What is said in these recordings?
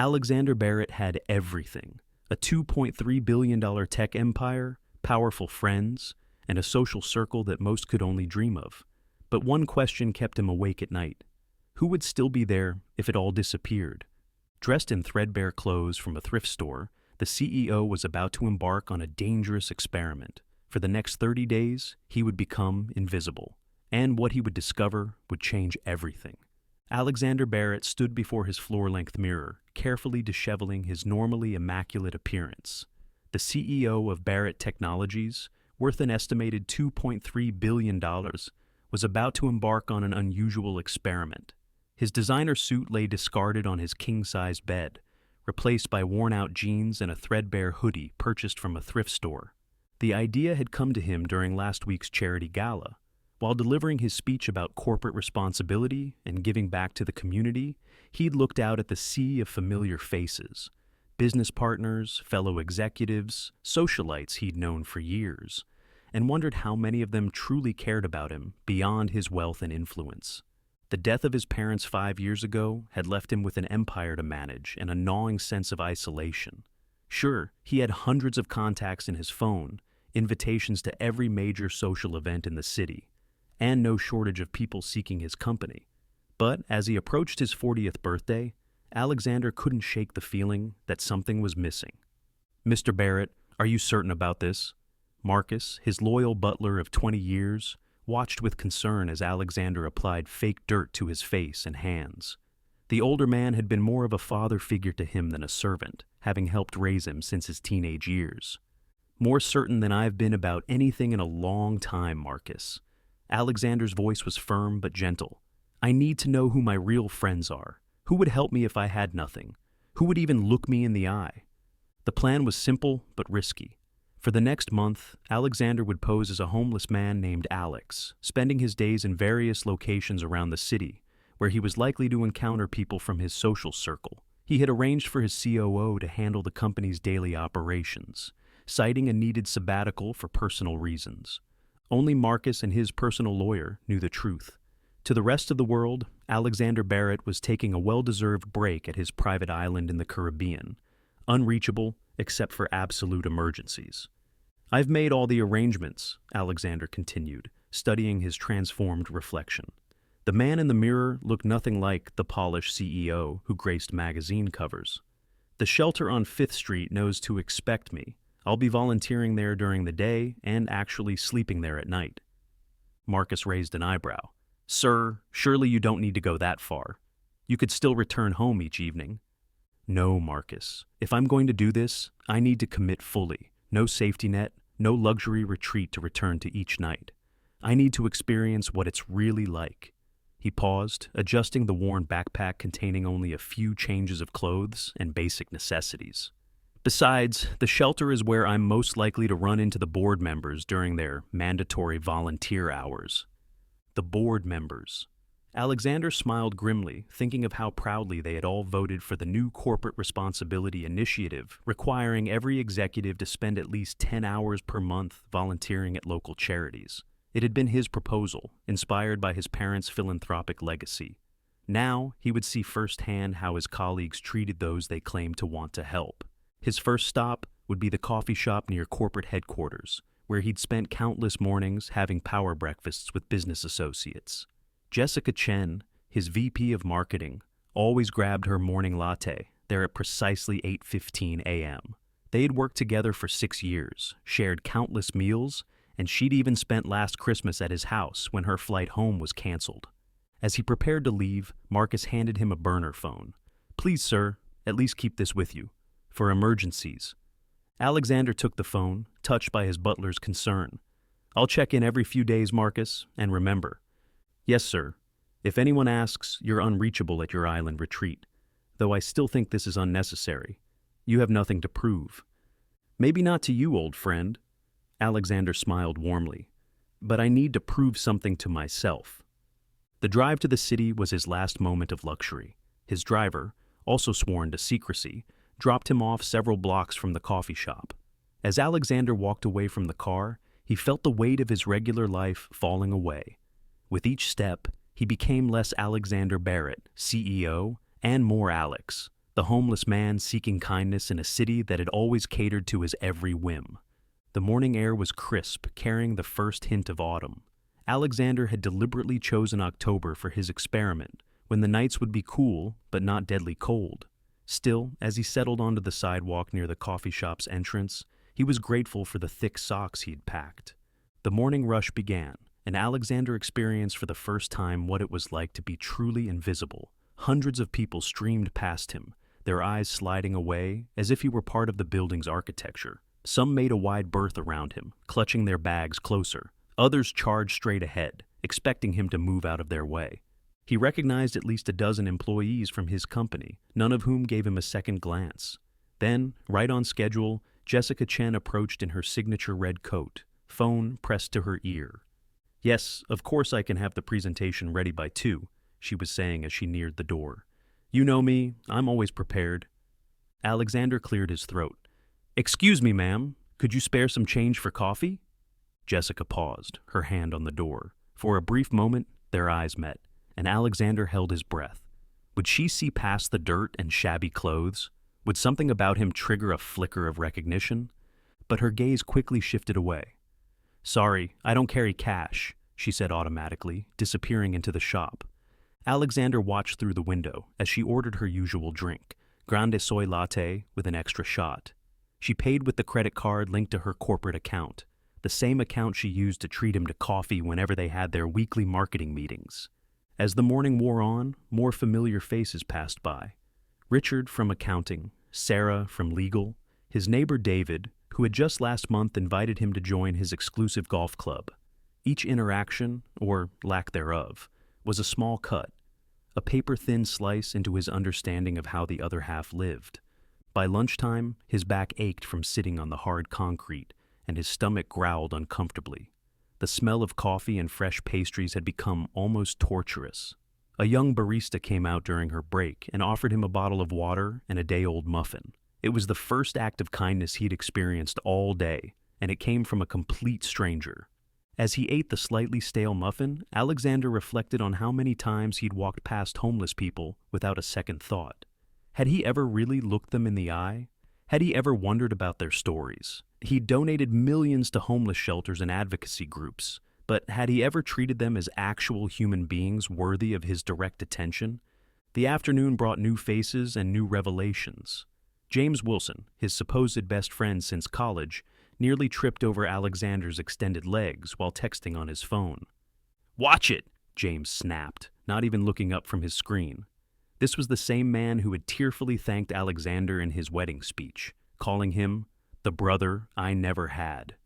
Alexander Barrett had everything: a $2.3 billion tech empire, powerful friends, and a social circle that most could only dream of. But one question kept him awake at night. Who would still be there if it all disappeared? Dressed in threadbare clothes from a thrift store, the CEO was about to embark on a dangerous experiment. For the next 30 days, he would become invisible, and what he would discover would change everything. Alexander Barrett stood before his floor-length mirror, carefully disheveling his normally immaculate appearance. The CEO of Barrett Technologies, worth an estimated $2.3 billion, was about to embark on an unusual experiment. His designer suit lay discarded on his king-size bed, replaced by worn-out jeans and a threadbare hoodie purchased from a thrift store. The idea had come to him during last week's charity gala. While delivering his speech about corporate responsibility and giving back to the community, he'd looked out at the sea of familiar faces: business partners, fellow executives, socialites he'd known for years, and wondered how many of them truly cared about him beyond his wealth and influence. The death of his parents 5 years ago had left him with an empire to manage and a gnawing sense of isolation. Sure, he had hundreds of contacts in his phone, invitations to every major social event in the city, and no shortage of people seeking his company. But as he approached his 40th birthday, Alexander couldn't shake the feeling that something was missing. "Mr. Barrett, are you certain about this?" Marcus, his loyal butler of 20 years, watched with concern as Alexander applied fake dirt to his face and hands. The older man had been more of a father figure to him than a servant, having helped raise him since his teenage years. "More certain than I've been about anything in a long time, Marcus." Alexander's voice was firm but gentle. "I need to know who my real friends are. Who would help me if I had nothing? Who would even look me in the eye?" The plan was simple but risky. For the next month, Alexander would pose as a homeless man named Alex, spending his days in various locations around the city, where he was likely to encounter people from his social circle. He had arranged for his COO to handle the company's daily operations, citing a needed sabbatical for personal reasons. Only Marcus and his personal lawyer knew the truth. To the rest of the world, Alexander Barrett was taking a well-deserved break at his private island in the Caribbean, unreachable except for absolute emergencies. "I've made all the arrangements," Alexander continued, studying his transformed reflection. The man in the mirror looked nothing like the polished CEO who graced magazine covers. "The shelter on 5th Street knows to expect me. I'll be volunteering there during the day and actually sleeping there at night." Marcus raised an eyebrow. "Sir, surely you don't need to go that far. You could still return home each evening." "No, Marcus. If I'm going to do this, I need to commit fully. No safety net, no luxury retreat to return to each night. I need to experience what it's really like." He paused, adjusting the worn backpack containing only a few changes of clothes and basic necessities. "Besides, the shelter is where I'm most likely to run into the board members during their mandatory volunteer hours." The board members. Alexander smiled grimly, thinking of how proudly they had all voted for the new corporate responsibility initiative, requiring every executive to spend at least 10 hours per month volunteering at local charities. It had been his proposal, inspired by his parents' philanthropic legacy. Now, he would see firsthand how his colleagues treated those they claimed to want to help. His first stop would be the coffee shop near corporate headquarters, where he'd spent countless mornings having power breakfasts with business associates. Jessica Chen, his VP of marketing, always grabbed her morning latte there at precisely 8:15 a.m. They had worked together for 6 years, shared countless meals, and she'd even spent last Christmas at his house when her flight home was canceled. As he prepared to leave, Marcus handed him a burner phone. "Please, sir, at least keep this with you. For emergencies." Alexander took the phone, touched by his butler's concern. "I'll check in every few days, Marcus, and remember." "Yes, sir. If anyone asks, you're unreachable at your island retreat, though I still think this is unnecessary. You have nothing to prove." "Maybe not to you, old friend." Alexander smiled warmly. "But I need to prove something to myself." The drive to the city was his last moment of luxury. His driver, also sworn to secrecy, dropped him off several blocks from the coffee shop. As Alexander walked away from the car, he felt the weight of his regular life falling away. With each step, he became less Alexander Barrett, CEO, and more Alex, the homeless man seeking kindness in a city that had always catered to his every whim. The morning air was crisp, carrying the first hint of autumn. Alexander had deliberately chosen October for his experiment, when the nights would be cool but not deadly cold. Still, as he settled onto the sidewalk near the coffee shop's entrance, he was grateful for the thick socks he'd packed. The morning rush began, and Alexander experienced for the first time what it was like to be truly invisible. Hundreds of people streamed past him, their eyes sliding away as if he were part of the building's architecture. Some made a wide berth around him, clutching their bags closer. Others charged straight ahead, expecting him to move out of their way. He recognized at least a dozen employees from his company, none of whom gave him a second glance. Then, right on schedule, Jessica Chen approached in her signature red coat, phone pressed to her ear. "Yes, of course I can have the presentation ready by 2, she was saying as she neared the door. "You know me, I'm always prepared." Alexander cleared his throat. "Excuse me, ma'am, could you spare some change for coffee?" Jessica paused, her hand on the door. For a brief moment, their eyes met, and Alexander held his breath. Would she see past the dirt and shabby clothes? Would something about him trigger a flicker of recognition? But her gaze quickly shifted away. "Sorry, I don't carry cash," she said automatically, disappearing into the shop. Alexander watched through the window as she ordered her usual drink, grande soy latte with an extra shot. She paid with the credit card linked to her corporate account, the same account she used to treat him to coffee whenever they had their weekly marketing meetings. As the morning wore on, more familiar faces passed by. Richard from accounting, Sarah from legal, his neighbor David, who had just last month invited him to join his exclusive golf club. Each interaction, or lack thereof, was a small cut, a paper-thin slice into his understanding of how the other half lived. By lunchtime, his back ached from sitting on the hard concrete, and his stomach growled uncomfortably. The smell of coffee and fresh pastries had become almost torturous. A young barista came out during her break and offered him a bottle of water and a day-old muffin. It was the first act of kindness he'd experienced all day, and it came from a complete stranger. As he ate the slightly stale muffin, Alexander reflected on how many times he'd walked past homeless people without a second thought. Had he ever really looked them in the eye? Had he ever wondered about their stories? He'd donated millions to homeless shelters and advocacy groups, but had he ever treated them as actual human beings worthy of his direct attention? The afternoon brought new faces and new revelations. James Wilson, his supposed best friend since college, nearly tripped over Alexander's extended legs while texting on his phone. "Watch it!" James snapped, not even looking up from his screen. This was the same man who had tearfully thanked Alexander in his wedding speech, calling him the brother I never had.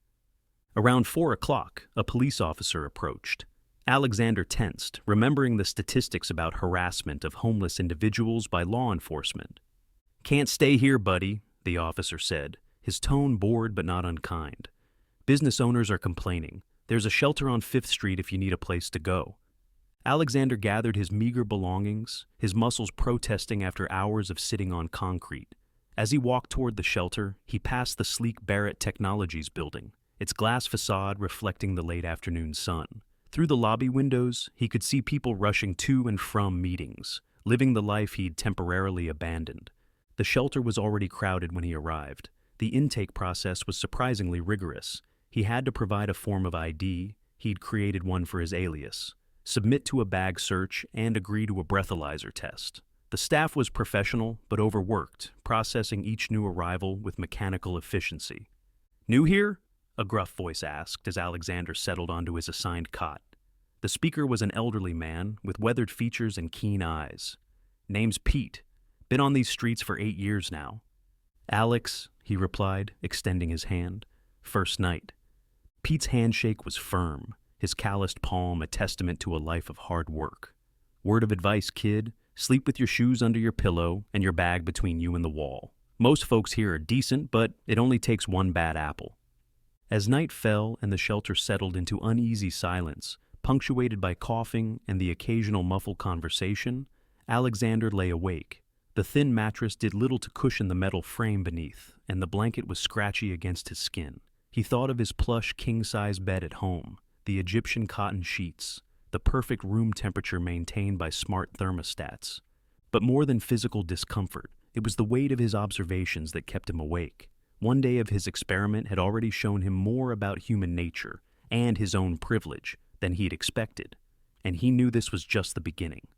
Around 4 o'clock, a police officer approached. Alexander tensed, remembering the statistics about harassment of homeless individuals by law enforcement. "Can't stay here, buddy," the officer said, his tone bored but not unkind. "Business owners are complaining. There's a shelter on 5th Street if you need a place to go." Alexander gathered his meager belongings, his muscles protesting after hours of sitting on concrete. As he walked toward the shelter, he passed the sleek Barrett Technologies building, its glass facade reflecting the late afternoon sun. Through the lobby windows, he could see people rushing to and from meetings, living the life he'd temporarily abandoned. The shelter was already crowded when he arrived. The intake process was surprisingly rigorous. He had to provide a form of ID, he'd created one for his alias, submit to a bag search, and agree to a breathalyzer test. The staff was professional but overworked, processing each new arrival with mechanical efficiency. "New here?" a gruff voice asked as Alexander settled onto his assigned cot. The speaker was an elderly man with weathered features and keen eyes. "Name's Pete. Been on these streets for 8 years now." "Alex," he replied, extending his hand. "First night." Pete's handshake was firm, his calloused palm a testament to a life of hard work. "Word of advice, kid. Sleep with your shoes under your pillow and your bag between you and the wall. Most folks here are decent, but it only takes one bad apple." As night fell and the shelter settled into uneasy silence, punctuated by coughing and the occasional muffled conversation, Alexander lay awake. The thin mattress did little to cushion the metal frame beneath, and the blanket was scratchy against his skin. He thought of his plush king-size bed at home, the Egyptian cotton sheets, the perfect room temperature maintained by smart thermostats. But more than physical discomfort, It was the weight of his observations that kept him awake. One day of his experiment had already shown him more about human nature and his own privilege than he'd expected, and he knew this was just the beginning.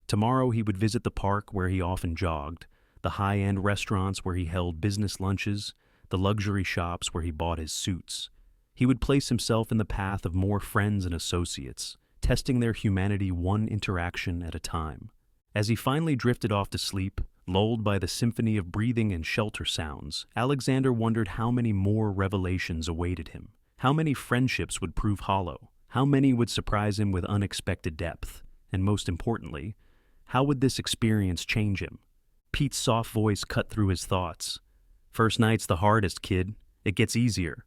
Tomorrow he would visit the park where he often jogged, the high-end restaurants where he held business lunches, the luxury shops where he bought his suits. He would place himself in the path of more friends and associates, testing their humanity one interaction at a time. As he finally drifted off to sleep, lulled by the symphony of breathing and shelter sounds, Alexander wondered how many more revelations awaited him. How many friendships would prove hollow? How many would surprise him with unexpected depth? And most importantly, how would this experience change him? Pete's soft voice cut through his thoughts. "First night's the hardest, kid. It gets easier."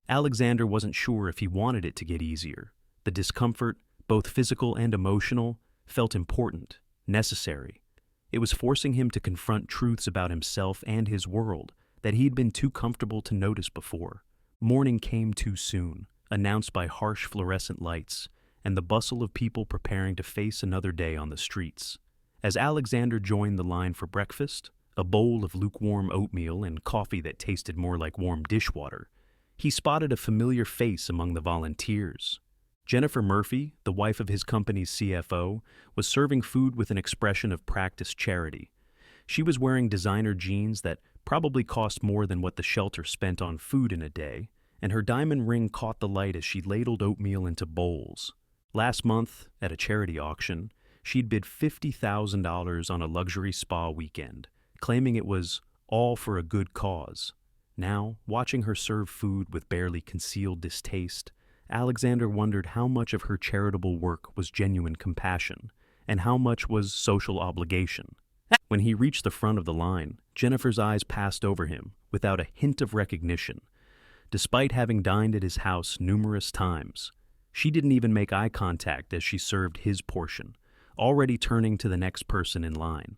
Alexander wasn't sure if he wanted it to get easier. The discomfort, both physical and emotional, felt important, necessary. It was forcing him to confront truths about himself and his world that he'd been too comfortable to notice before. Morning came too soon, announced by harsh fluorescent lights and the bustle of people preparing to face another day on the streets. As Alexander joined the line for breakfast, a bowl of lukewarm oatmeal and coffee that tasted more like warm dishwater, he spotted a familiar face among the volunteers. Jennifer Murphy, the wife of his company's CFO, was serving food with an expression of practiced charity. She was wearing designer jeans that probably cost more than what the shelter spent on food in a day, and her diamond ring caught the light as she ladled oatmeal into bowls. Last month, at a charity auction, she'd bid $50,000 on a luxury spa weekend, claiming it was all for a good cause. Now, watching her serve food with barely concealed distaste, Alexander wondered how much of her charitable work was genuine compassion, and how much was social obligation. When he reached the front of the line, Jennifer's eyes passed over him without a hint of recognition. Despite having dined at his house numerous times, she didn't even make eye contact as she served his portion, already turning to the next person in line.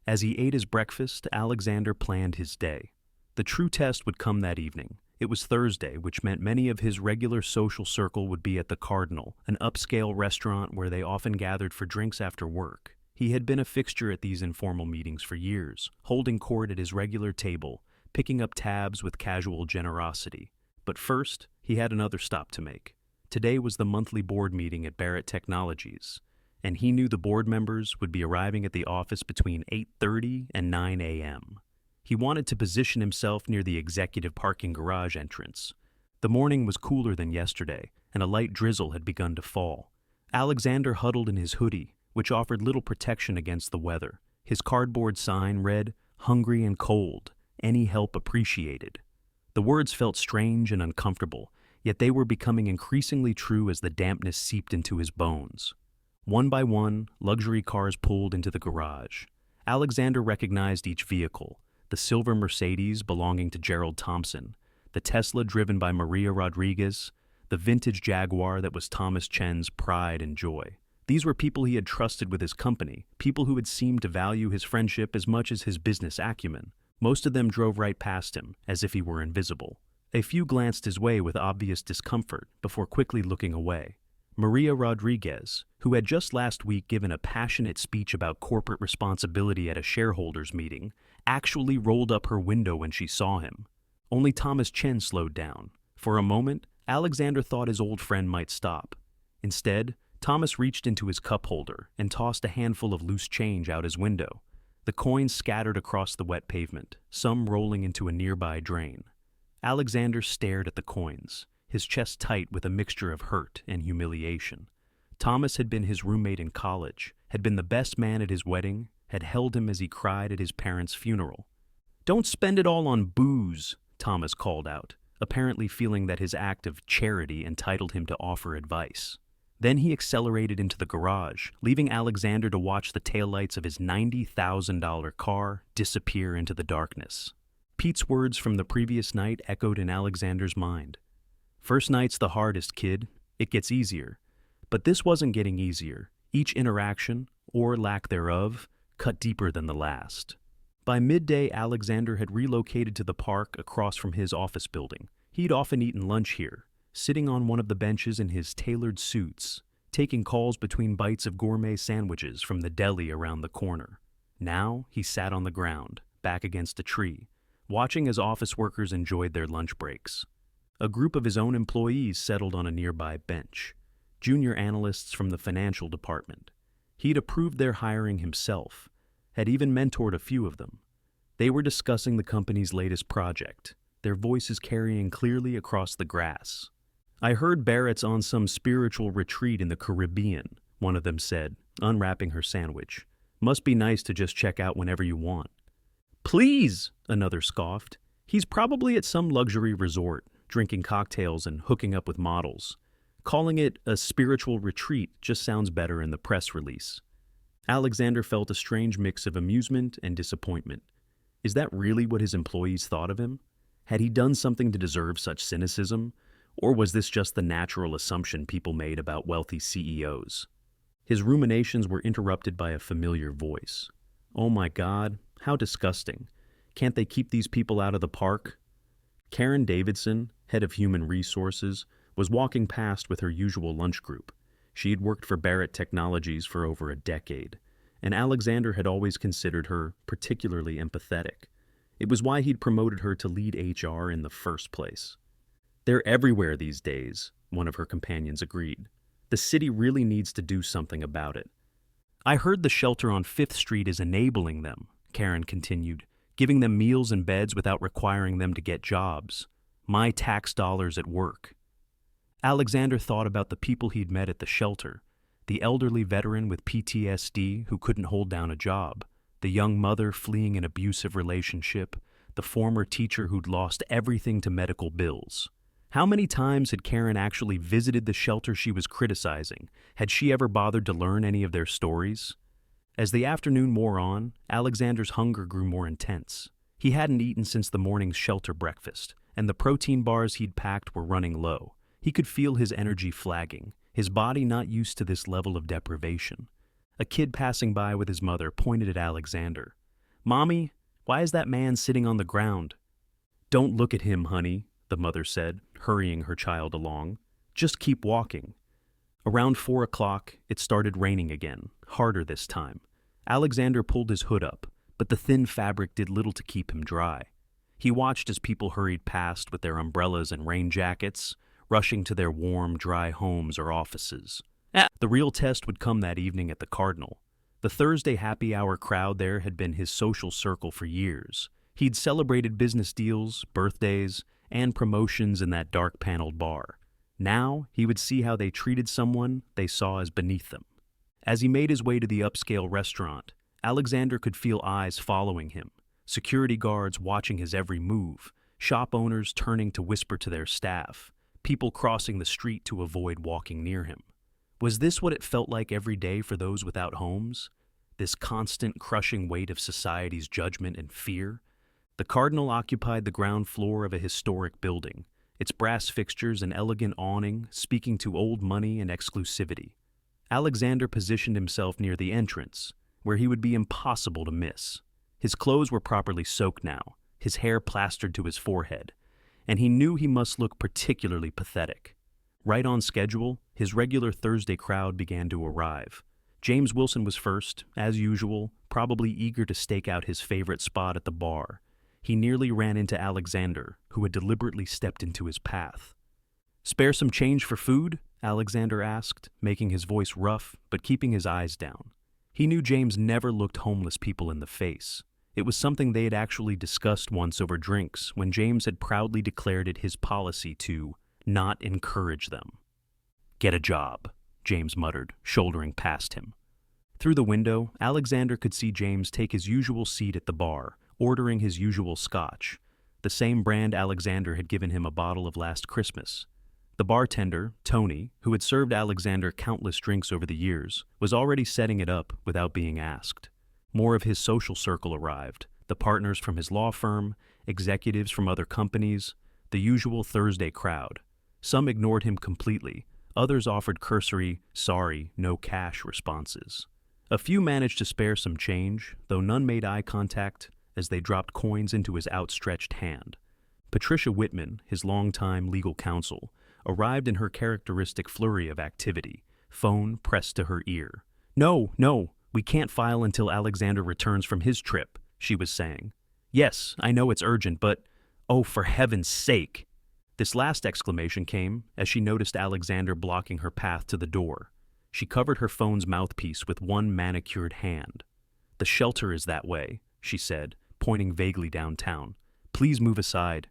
As he ate his breakfast, Alexander planned his day. The true test would come that evening. It was Thursday, which meant many of his regular social circle would be at the Cardinal, an upscale restaurant where they often gathered for drinks after work. He had been a fixture at these informal meetings for years, holding court at his regular table, picking up tabs with casual generosity. But first, he had another stop to make. Today was the monthly board meeting at Barrett Technologies, and he knew the board members would be arriving at the office between 8:30 and 9 a.m. He wanted to position himself near the executive parking garage entrance. The morning was cooler than yesterday, and a light drizzle had begun to fall. Alexander huddled in his hoodie, which offered little protection against the weather. His cardboard sign read, "Hungry and cold, any help appreciated." The words felt strange and uncomfortable, yet they were becoming increasingly true as the dampness seeped into his bones. One by one, luxury cars pulled into the garage. Alexander recognized each vehicle: the silver Mercedes belonging to Gerald Thompson, the Tesla driven by Maria Rodriguez, the vintage Jaguar that was Thomas Chen's pride and joy. These were people he had trusted with his company, people who had seemed to value his friendship as much as his business acumen. Most of them drove right past him, as if he were invisible. A few glanced his way with obvious discomfort before quickly looking away. Maria Rodriguez, who had just last week given a passionate speech about corporate responsibility at a shareholders' meeting, actually rolled up her window when she saw him. Only Thomas Chen slowed down. For a moment, Alexander thought his old friend might stop. Instead, Thomas reached into his cup holder and tossed a handful of loose change out his window. The coins scattered across the wet pavement, some rolling into a nearby drain. Alexander stared at the coins, his chest tight with a mixture of hurt and humiliation. Thomas had been his roommate in college, had been the best man at his wedding, had held him as he cried at his parents' funeral. "Don't spend it all on booze," Thomas called out, apparently feeling that his act of charity entitled him to offer advice. Then he accelerated into the garage, leaving Alexander to watch the taillights of his $90,000 car disappear into the darkness. Pete's words from the previous night echoed in Alexander's mind. "First night's the hardest, kid. It gets easier." But this wasn't getting easier. Each interaction, or lack thereof, cut deeper than the last. By midday, Alexander had relocated to the park across from his office building. He'd often eaten lunch here, sitting on one of the benches in his tailored suits, taking calls between bites of gourmet sandwiches from the deli around the corner. Now he sat on the ground, back against a tree, watching as office workers enjoyed their lunch breaks. A group of his own employees settled on a nearby bench, junior analysts from the financial department. He'd approved their hiring himself, had even mentored a few of them. They were discussing the company's latest project, their voices carrying clearly across the grass. "I heard Barrett's on some spiritual retreat in the Caribbean," one of them said, unwrapping her sandwich. "Must be nice to just check out whenever you want." "Please," another scoffed. "He's probably at some luxury resort, drinking cocktails and hooking up with models. Calling it a spiritual retreat just sounds better in the press release." Alexander felt a strange mix of amusement and disappointment. Is that really what his employees thought of him? Had he done something to deserve such cynicism? Or was this just the natural assumption people made about wealthy CEOs? His ruminations were interrupted by a familiar voice. "Oh my God, how disgusting. Can't they keep these people out of the park?" Karen Davidson, head of human resources, was walking past with her usual lunch group. She had worked for Barrett Technologies for over a decade, and Alexander had always considered her particularly empathetic. It was why he'd promoted her to lead HR in the first place. "They're everywhere these days," one of her companions agreed. "The city really needs to do something about it." "I heard the shelter on 5th Street is enabling them," Karen continued, "giving them meals and beds without requiring them to get jobs. My tax dollars at work." Alexander thought about the people he'd met at the shelter, the elderly veteran with PTSD who couldn't hold down a job, the young mother fleeing an abusive relationship, the former teacher who'd lost everything to medical bills. How many times had Karen actually visited the shelter she was criticizing? Had she ever bothered to learn any of their stories? As the afternoon wore on, Alexander's hunger grew more intense. He hadn't eaten since the morning's shelter breakfast, and the protein bars he'd packed were running low. He could feel his energy flagging, his body not used to this level of deprivation. A kid passing by with his mother pointed at Alexander. "Mommy, why is that man sitting on the ground?" "Don't look at him, honey," the mother said, hurrying her child along. "Just keep walking." Around 4 o'clock, it started raining again, harder this time. Alexander pulled his hood up, but the thin fabric did little to keep him dry. He watched as people hurried past with their umbrellas and rain jackets, rushing to their warm, dry homes or offices. The real test would come that evening at the Cardinal. The Thursday happy hour crowd there had been his social circle for years. He'd celebrated business deals, birthdays, and promotions in that dark-paneled bar. Now he would see how they treated someone they saw as beneath them. As he made his way to the upscale restaurant, Alexander could feel eyes following him, security guards watching his every move, shop owners turning to whisper to their staff, people crossing the street to avoid walking near him. Was this what it felt like every day for those without homes? This constant crushing weight of society's judgment and fear? The Cardinal occupied the ground floor of a historic building, its brass fixtures and elegant awning speaking to old money and exclusivity. Alexander positioned himself near the entrance, where he would be impossible to miss. His clothes were properly soaked now, his hair plastered to his forehead, and he knew he must look particularly pathetic. Right on schedule, his regular Thursday crowd began to arrive. James Wilson was first, as usual, probably eager to stake out his favorite spot at the bar. He nearly ran into Alexander, who had deliberately stepped into his path. "Spare some change for food?" Alexander asked, making his voice rough but keeping his eyes down. He knew James never looked homeless people in the face. It was something they had actually discussed once over drinks when James had proudly declared it his policy to not encourage them. "Get a job," James muttered, shouldering past him. Through the window, Alexander could see James take his usual seat at the bar, ordering his usual scotch, the same brand Alexander had given him a bottle of last Christmas. The bartender, Tony, who had served Alexander countless drinks over the years, was already setting it up without being asked. More of his social circle arrived, the partners from his law firm, executives from other companies, the usual Thursday crowd. Some ignored him completely, others offered cursory, "sorry, no cash" responses. A few managed to spare some change, though none made eye contact as they dropped coins into his outstretched hand. Patricia Whitman, his longtime legal counsel, arrived in her characteristic flurry of activity, phone pressed to her ear. No, we can't file until Alexander returns from his trip," she was saying. Yes, I know it's urgent, but oh, for heaven's sake. This last exclamation came as she noticed Alexander blocking her path to the door. She covered her phone's mouthpiece with one manicured hand. The shelter is that way, she said, pointing vaguely downtown. Please move aside.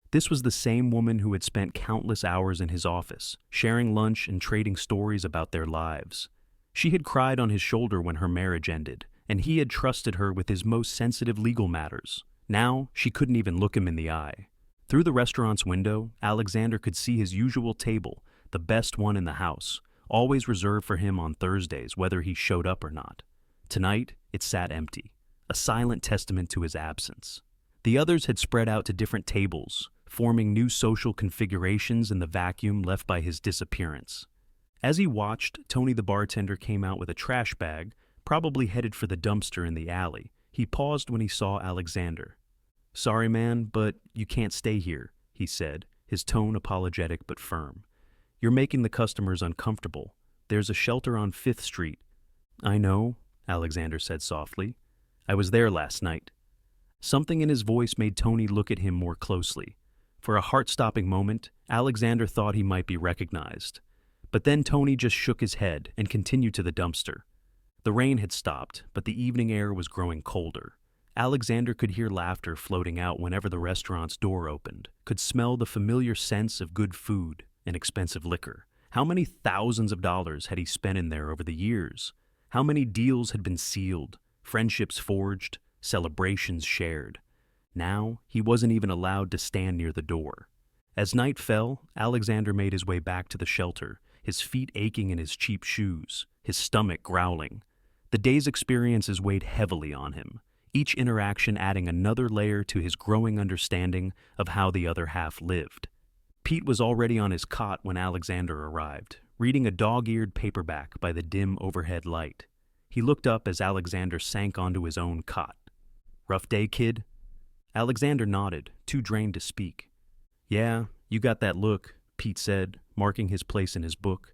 This was the same woman who had spent countless hours in his office, sharing lunch and trading stories about their lives. She had cried on his shoulder when her marriage ended, and he had trusted her with his most sensitive legal matters. Now, she couldn't even look him in the eye. Through the restaurant's window, Alexander could see his usual table, the best one in the house, always reserved for him on Thursdays, whether he showed up or not. Tonight, it sat empty, a silent testament to his absence. The others had spread out to different tables, forming new social configurations in the vacuum left by his disappearance. As he watched, Tony the bartender came out with a trash bag, probably headed for the dumpster in the alley. He paused when he saw Alexander. "Sorry, man, but you can't stay here," he said, his tone apologetic but firm. "You're making the customers uncomfortable. There's a shelter on 5th Street. "I know," Alexander said softly. "I was there last night." Something in his voice made Tony look at him more closely. For a heart-stopping moment, Alexander thought he might be recognized. But then Tony just shook his head and continued to the dumpster. The rain had stopped, but the evening air was growing colder. Alexander could hear laughter floating out whenever the restaurant's door opened, could smell the familiar scents of good food and expensive liquor. How many thousands of dollars had he spent in there over the years? How many deals had been sealed, friendships forged, celebrations shared? Now, he wasn't even allowed to stand near the door. As night fell, Alexander made his way back to the shelter, his feet aching in his cheap shoes, his stomach growling. The day's experiences weighed heavily on him, each interaction adding another layer to his growing understanding of how the other half lived. Pete was already on his cot when Alexander arrived, reading a dog-eared paperback by the dim overhead light. He looked up as Alexander sank onto his own cot. "Rough day, kid?" Alexander nodded, too drained to speak. "Yeah, you got that look," Pete said, marking his place in his book.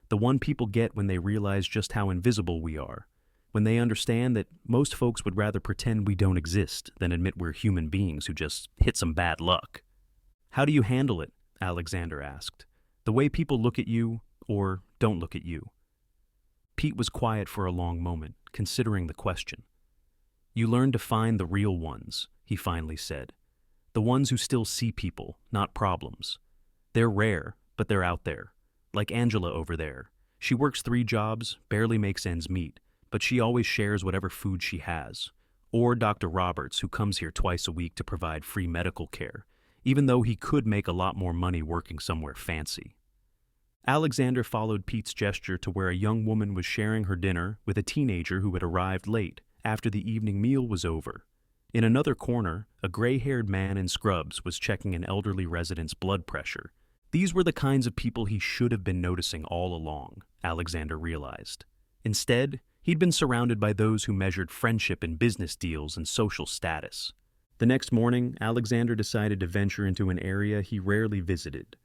"The one people get when they realize just how invisible we are. When they understand that most folks would rather pretend we don't exist than admit we're human beings who just hit some bad luck." "How do you handle it?" Alexander asked. "The way people look at you, or don't look at you?" Pete was quiet for a long moment, considering the question. "You learn to find the real ones," he finally said. "The ones who still see people, not problems. They're rare, but they're out there. Like Angela over there. She works 3 jobs, barely makes ends meet, but she always shares whatever food she has. Or Dr. Roberts, who comes here twice a week to provide free medical care, even though he could make a lot more money working somewhere fancy." Alexander followed Pete's gesture to where a young woman was sharing her dinner with a teenager who had arrived late after the evening meal was over. In another corner, a gray-haired man in scrubs was checking an elderly resident's blood pressure. These were the kinds of people he should have been noticing all along, Alexander realized. Instead, he'd been surrounded by those who measured friendship in business deals and social status. The next morning, Alexander decided to venture into an area he rarely visited,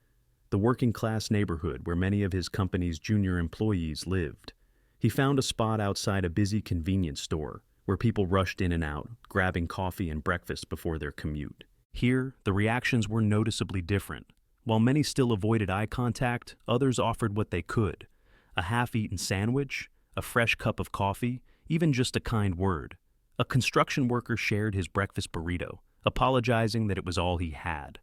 the working-class neighborhood where many of his company's junior employees lived. He found a spot outside a busy convenience store, where people rushed in and out, grabbing coffee and breakfast before their commute. Here, the reactions were noticeably different. While many still avoided eye contact, others offered what they could: a half-eaten sandwich, a fresh cup of coffee, even just a kind word. A construction worker shared his breakfast burrito, apologizing that it was all he had.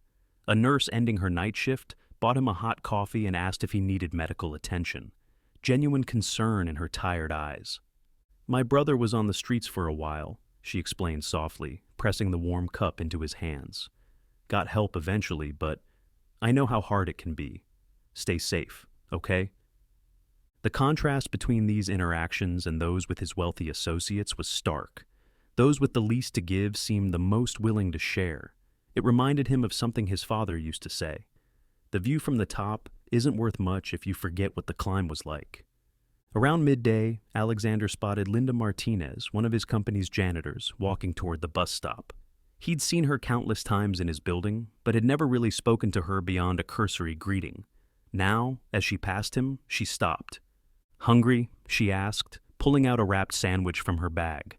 A nurse ending her night shift bought him a hot coffee and asked if he needed medical attention. Genuine concern in her tired eyes. "My brother was on the streets for a while," she explained softly, pressing the warm cup into his hands. "Got help eventually, but I know how hard it can be. Stay safe, okay?" The contrast between these interactions and those with his wealthy associates was stark. Those with the least to give seemed the most willing to share. It reminded him of something his father used to say: "The view from the top isn't worth much if you forget what the climb was like." Around midday, Alexander spotted Linda Martinez, one of his company's janitors, walking toward the bus stop. He'd seen her countless times in his building, but had never really spoken to her beyond a cursory greeting. Now, as she passed him, she stopped. "Hungry?" she asked, pulling out a wrapped sandwich from her bag.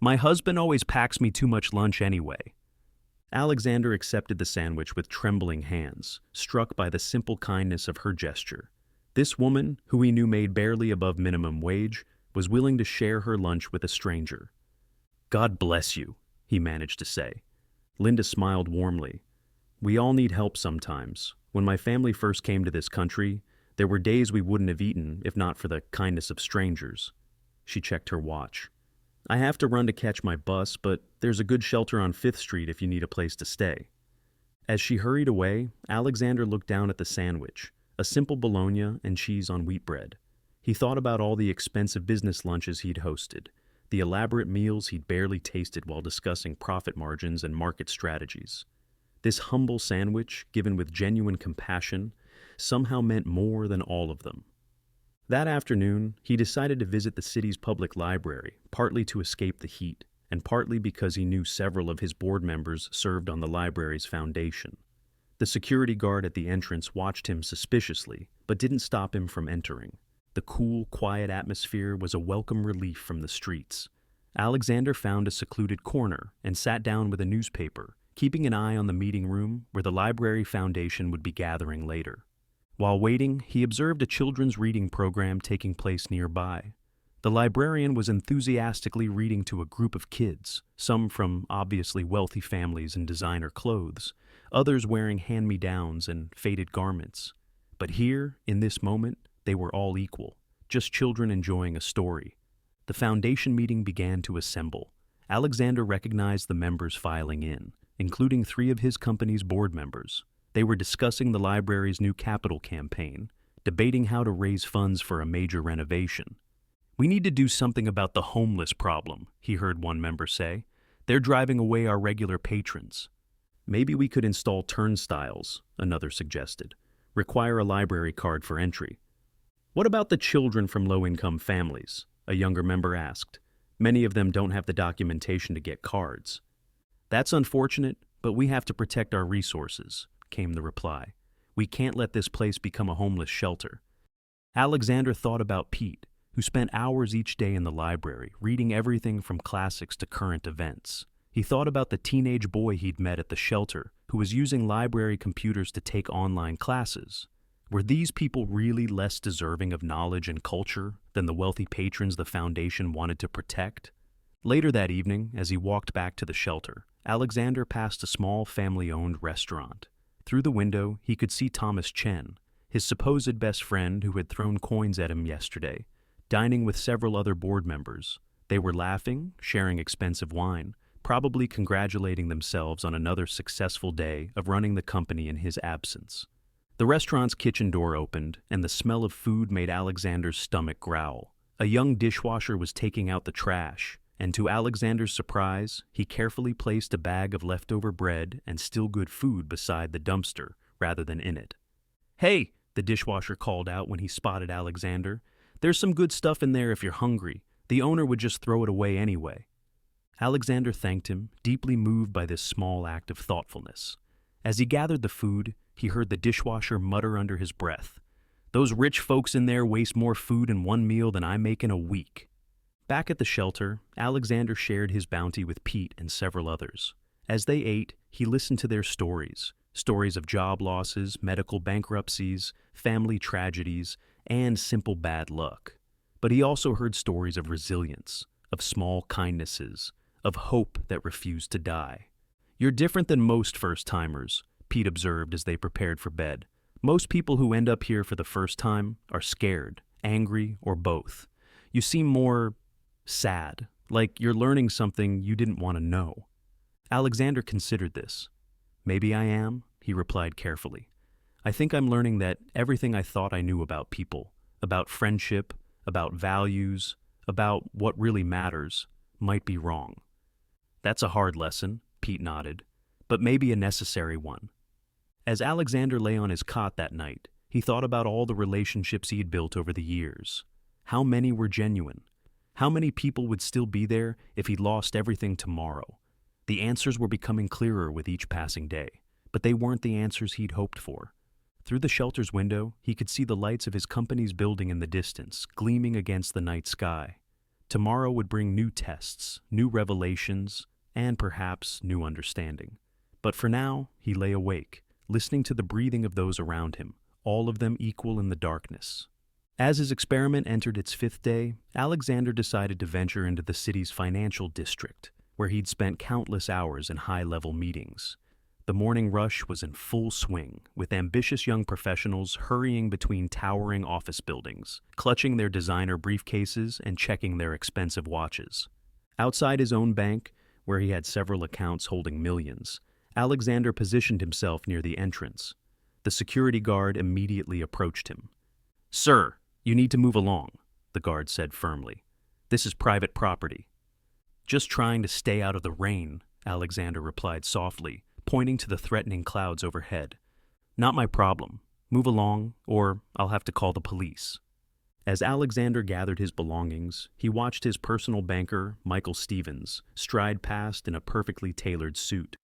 My husband always packs me too much lunch anyway. Alexander accepted the sandwich with trembling hands, struck by the simple kindness of her gesture. This woman, who he knew made barely above minimum wage, was willing to share her lunch with a stranger. "God bless you," he managed to say. Linda smiled warmly. "We all need help sometimes. When my family first came to this country, there were days we wouldn't have eaten if not for the kindness of strangers." She checked her watch. "I have to run to catch my bus, but there's a good shelter on 5th Street if you need a place to stay." As she hurried away, Alexander looked down at the sandwich, a simple bologna and cheese on wheat bread. He thought about all the expensive business lunches he'd hosted, the elaborate meals he'd barely tasted while discussing profit margins and market strategies. This humble sandwich, given with genuine compassion, somehow meant more than all of them. That afternoon, he decided to visit the city's public library, partly to escape the heat, and partly because he knew several of his board members served on the library's foundation. The security guard at the entrance watched him suspiciously, but didn't stop him from entering. The cool, quiet atmosphere was a welcome relief from the streets. Alexander found a secluded corner and sat down with a newspaper, keeping an eye on the meeting room where the Library Foundation would be gathering later. While waiting, he observed a children's reading program taking place nearby. The librarian was enthusiastically reading to a group of kids, some from obviously wealthy families in designer clothes, others wearing hand-me-downs and faded garments. But here, in this moment, they were all equal, just children enjoying a story. The foundation meeting began to assemble. Alexander recognized the members filing in, including 3 of his company's board members. They were discussing the library's new capital campaign, debating how to raise funds for a major renovation. "We need to do something about the homeless problem," he heard one member say. "They're driving away our regular patrons." "Maybe we could install turnstiles," another suggested. "Require a library card for entry." "What about the children from low-income families?" a younger member asked. "Many of them don't have the documentation to get cards." "That's unfortunate, but we have to protect our resources," came the reply. "We can't let this place become a homeless shelter." Alexander thought about Pete, who spent hours each day in the library, reading everything from classics to current events. He thought about the teenage boy he'd met at the shelter, who was using library computers to take online classes. Were these people really less deserving of knowledge and culture than the wealthy patrons the foundation wanted to protect? Later that evening, as he walked back to the shelter, Alexander passed a small family-owned restaurant. Through the window, he could see Thomas Chen, his supposed best friend who had thrown coins at him yesterday, dining with several other board members. They were laughing, sharing expensive wine, probably congratulating themselves on another successful day of running the company in his absence. The restaurant's kitchen door opened, and the smell of food made Alexander's stomach growl. A young dishwasher was taking out the trash, and to Alexander's surprise, he carefully placed a bag of leftover bread and still good food beside the dumpster, rather than in it. "Hey," the dishwasher called out when he spotted Alexander. "There's some good stuff in there if you're hungry. The owner would just throw it away anyway." Alexander thanked him, deeply moved by this small act of thoughtfulness. As he gathered the food, he heard the dishwasher mutter under his breath, "Those rich folks in there waste more food in one meal than I make in a week." Back at the shelter, Alexander shared his bounty with Pete and several others. As they ate, he listened to their stories of job losses, medical bankruptcies, family tragedies, and simple bad luck. But he also heard stories of resilience, of small kindnesses, of hope that refused to die. "You're different than most first-timers," Pete observed as they prepared for bed. "Most people who end up here for the first time are scared, angry, or both. You seem more sad, like you're learning something you didn't want to know." Alexander considered this. "Maybe I am," he replied carefully. "I think I'm learning that everything I thought I knew about people, about friendship, about values, about what really matters, might be wrong." "That's a hard lesson," Pete nodded, "but maybe a necessary one." As Alexander lay on his cot that night, he thought about all the relationships he had built over the years. How many were genuine? How many people would still be there if he lost everything tomorrow? The answers were becoming clearer with each passing day, but they weren't the answers he'd hoped for. Through the shelter's window, he could see the lights of his company's building in the distance, gleaming against the night sky. Tomorrow would bring new tests, new revelations, and perhaps new understanding. But for now, he lay awake, listening to the breathing of those around him, all of them equal in the darkness. As his experiment entered its 5th day, Alexander decided to venture into the city's financial district, where he'd spent countless hours in high-level meetings. The morning rush was in full swing, with ambitious young professionals hurrying between towering office buildings, clutching their designer briefcases and checking their expensive watches. Outside his own bank, where he had several accounts holding millions, Alexander positioned himself near the entrance. The security guard immediately approached him. "Sir, you need to move along," the guard said firmly. "This is private property." "Just trying to stay out of the rain," Alexander replied softly, pointing to the threatening clouds overhead. "Not my problem. Move along, or I'll have to call the police." As Alexander gathered his belongings, he watched his personal banker, Michael Stevens, stride past in a perfectly tailored suit.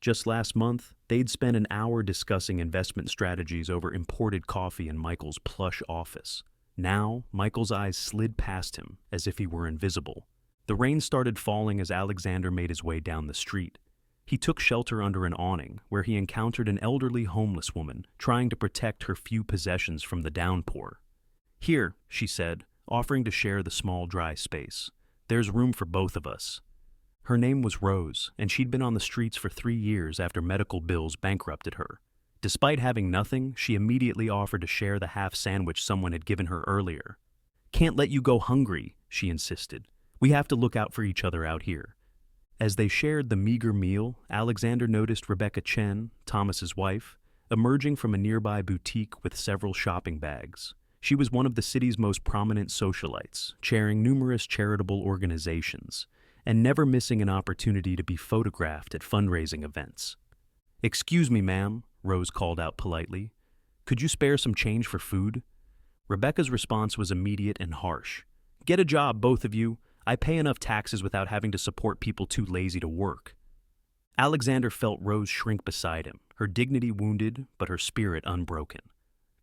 Just last month, they'd spent an hour discussing investment strategies over imported coffee in Michael's plush office. Now, Michael's eyes slid past him, as if he were invisible. The rain started falling as Alexander made his way down the street. He took shelter under an awning, where he encountered an elderly homeless woman trying to protect her few possessions from the downpour. "Here," she said, offering to share the small dry space. "There's room for both of us." Her name was Rose, and she'd been on the streets for 3 years after medical bills bankrupted her. Despite having nothing, she immediately offered to share the half sandwich someone had given her earlier. "Can't let you go hungry," she insisted. "We have to look out for each other out here." As they shared the meager meal, Alexander noticed Rebecca Chen, Thomas's wife, emerging from a nearby boutique with several shopping bags. She was one of the city's most prominent socialites, chairing numerous charitable organizations, and never missing an opportunity to be photographed at fundraising events. "Excuse me, ma'am," Rose called out politely. "Could you spare some change for food?" Rebecca's response was immediate and harsh. "Get a job, both of you. I pay enough taxes without having to support people too lazy to work." Alexander felt Rose shrink beside him, her dignity wounded, but her spirit unbroken.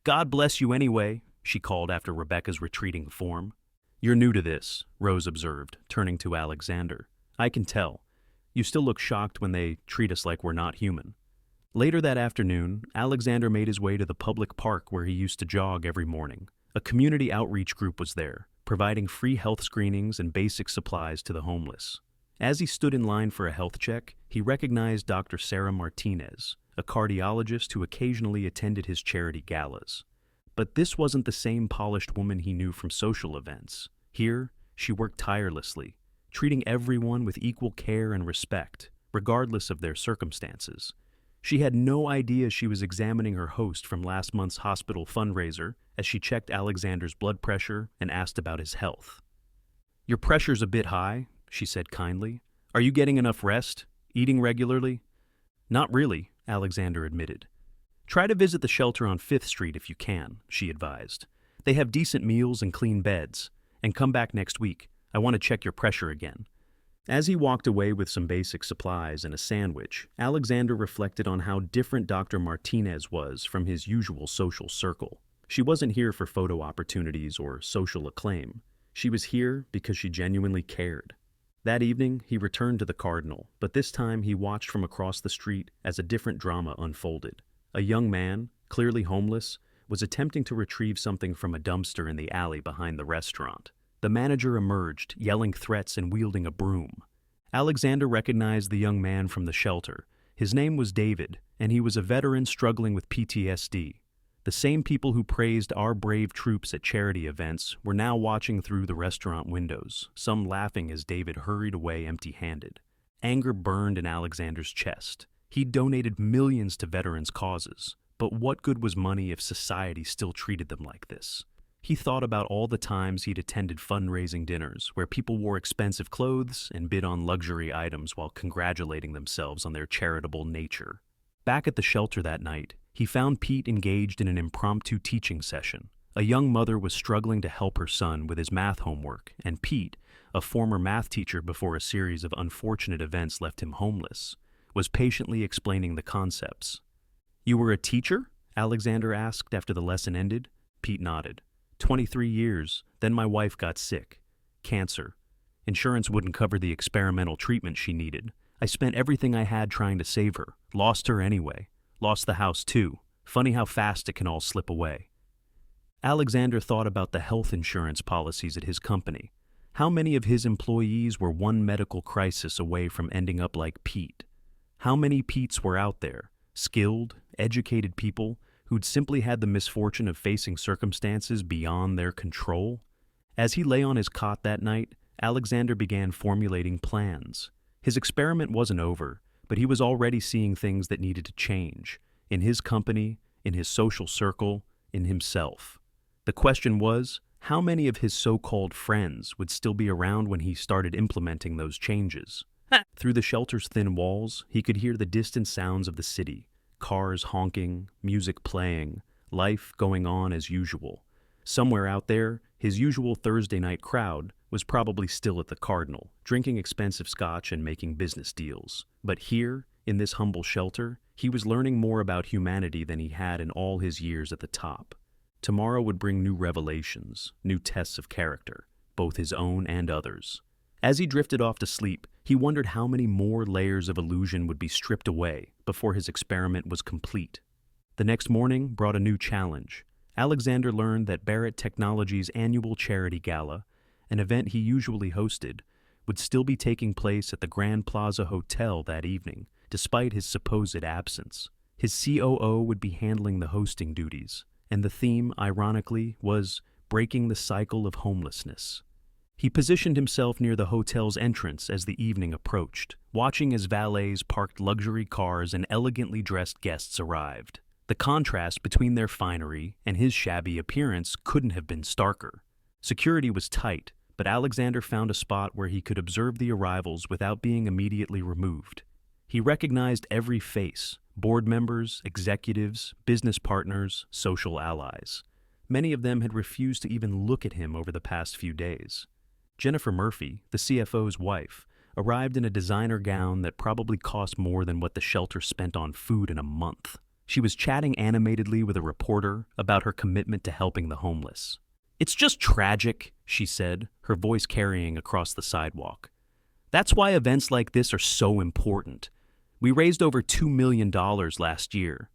"God bless you anyway," she called after Rebecca's retreating form. "You're new to this," Rose observed, turning to Alexander. "I can tell. You still look shocked when they treat us like we're not human." Later that afternoon, Alexander made his way to the public park where he used to jog every morning. A community outreach group was there, providing free health screenings and basic supplies to the homeless. As he stood in line for a health check, he recognized Dr. Sarah Martinez, a cardiologist who occasionally attended his charity galas. But this wasn't the same polished woman he knew from social events. Here, she worked tirelessly, treating everyone with equal care and respect, regardless of their circumstances. She had no idea she was examining her host from last month's hospital fundraiser as she checked Alexander's blood pressure and asked about his health. "Your pressure's a bit high," she said kindly. "Are you getting enough rest? Eating regularly?" "Not really," Alexander admitted. "Try to visit the shelter on 5th Street if you can," she advised. "They have decent meals and clean beds. And come back next week. I want to check your pressure again." As he walked away with some basic supplies and a sandwich, Alexander reflected on how different Dr. Martinez was from his usual social circle. She wasn't here for photo opportunities or social acclaim. She was here because she genuinely cared. That evening, he returned to the Cardinal, but this time he watched from across the street as a different drama unfolded. A young man, clearly homeless, was attempting to retrieve something from a dumpster in the alley behind the restaurant. The manager emerged, yelling threats and wielding a broom. Alexander recognized the young man from the shelter. His name was David, and he was a veteran struggling with PTSD. The same people who praised our brave troops at charity events were now watching through the restaurant windows, some laughing as David hurried away empty-handed. Anger burned in Alexander's chest. He'd donated millions to veterans' causes, but what good was money if society still treated them like this? He thought about all the times he'd attended fundraising dinners where people wore expensive clothes and bid on luxury items while congratulating themselves on their charitable nature. Back at the shelter that night, he found Pete engaged in an impromptu teaching session. A young mother was struggling to help her son with his math homework, and Pete, a former math teacher before a series of unfortunate events left him homeless, was patiently explaining the concepts. "You were a teacher?" Alexander asked after the lesson ended. Pete nodded. 23 years, then my wife got sick. Cancer. Insurance wouldn't cover the experimental treatment she needed. I spent everything I had trying to save her. Lost her anyway. Lost the house too. Funny how fast it can all slip away. Alexander thought about the health insurance policies at his company. How many of his employees were one medical crisis away from ending up like Pete? How many Petes were out there, skilled, educated people who'd simply had the misfortune of facing circumstances beyond their control? As he lay on his cot that night, Alexander began formulating plans. His experiment wasn't over, but he was already seeing things that needed to change, in his company, in his social circle, in himself. The question was, how many of his so-called friends would still be around when he started implementing those changes? Through the shelter's thin walls, he could hear the distant sounds of the city, cars honking, music playing, life going on as usual. Somewhere out there, his usual Thursday night crowd was probably still at the Cardinal, drinking expensive scotch and making business deals. But here, in this humble shelter, he was learning more about humanity than he had in all his years at the top. Tomorrow would bring new revelations, new tests of character, both his own and others. As he drifted off to sleep, he wondered how many more layers of illusion would be stripped away before his experiment was complete. The next morning brought a new challenge. Alexander learned that Barrett Technologies' annual charity gala, an event he usually hosted, would still be taking place at the Grand Plaza Hotel that evening, despite his supposed absence. His COO would be handling the hosting duties, and the theme, ironically, was breaking the cycle of homelessness. He positioned himself near the hotel's entrance as the evening approached, watching as valets parked luxury cars and elegantly dressed guests arrived. The contrast between their finery and his shabby appearance couldn't have been starker. Security was tight, but Alexander found a spot where he could observe the arrivals without being immediately removed. He recognized every face: board members, executives, business partners, social allies. Many of them had refused to even look at him over the past few days. Jennifer Murphy, the CFO's wife, arrived in a designer gown that probably cost more than what the shelter spent on food in a month. She was chatting animatedly with a reporter about her commitment to helping the homeless. "It's just tragic," she said, her voice carrying across the sidewalk. "That's why events like this are so important. We raised over $2 million last year."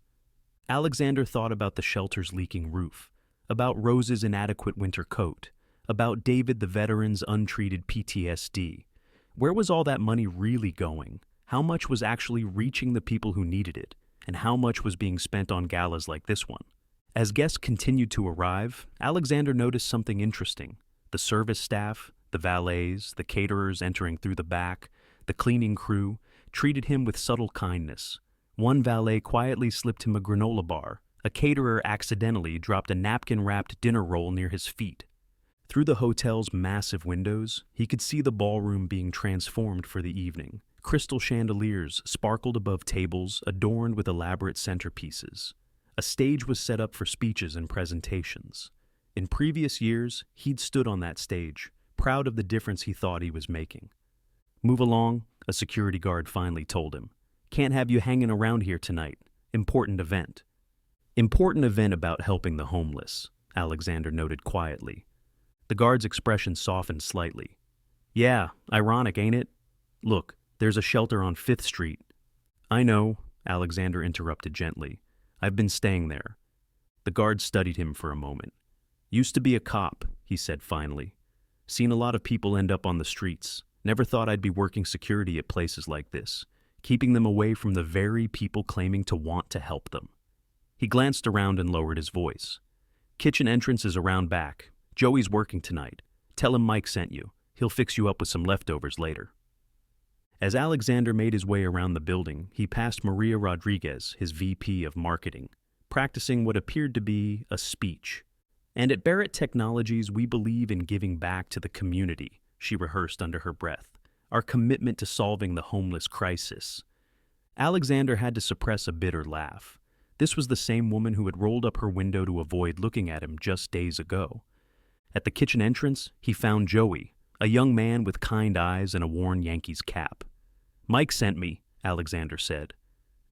Alexander thought about the shelter's leaking roof, about Rose's inadequate winter coat, about David the veteran's untreated PTSD. Where was all that money really going? How much was actually reaching the people who needed it? And how much was being spent on galas like this one? As guests continued to arrive, Alexander noticed something interesting. The service staff, the valets, the caterers entering through the back, the cleaning crew, treated him with subtle kindness. One valet quietly slipped him a granola bar. A caterer accidentally dropped a napkin-wrapped dinner roll near his feet. Through the hotel's massive windows, he could see the ballroom being transformed for the evening. Crystal chandeliers sparkled above tables adorned with elaborate centerpieces. A stage was set up for speeches and presentations. In previous years, he'd stood on that stage, proud of the difference he thought he was making. "Move along," a security guard finally told him. "Can't have you hanging around here tonight. Important event." "Important event about helping the homeless," Alexander noted quietly. The guard's expression softened slightly. "Yeah, ironic, ain't it? Look, there's a shelter on 5th Street. "I know," Alexander interrupted gently. "I've been staying there." The guard studied him for a moment. "Used to be a cop," he said finally. "Seen a lot of people end up on the streets. Never thought I'd be working security at places like this, keeping them away from the very people claiming to want to help them." He glanced around and lowered his voice. "Kitchen entrance is around back. Joey's working tonight. Tell him Mike sent you. He'll fix you up with some leftovers later." As Alexander made his way around the building, he passed Maria Rodriguez, his VP of marketing, practicing what appeared to be a speech. "And at Barrett Technologies, we believe in giving back to the community," she rehearsed under her breath. "Our commitment to solving the homeless crisis." Alexander had to suppress a bitter laugh. This was the same woman who had rolled up her window to avoid looking at him just days ago. At the kitchen entrance, he found Joey, a young man with kind eyes and a worn Yankees cap. "Mike sent me," Alexander said.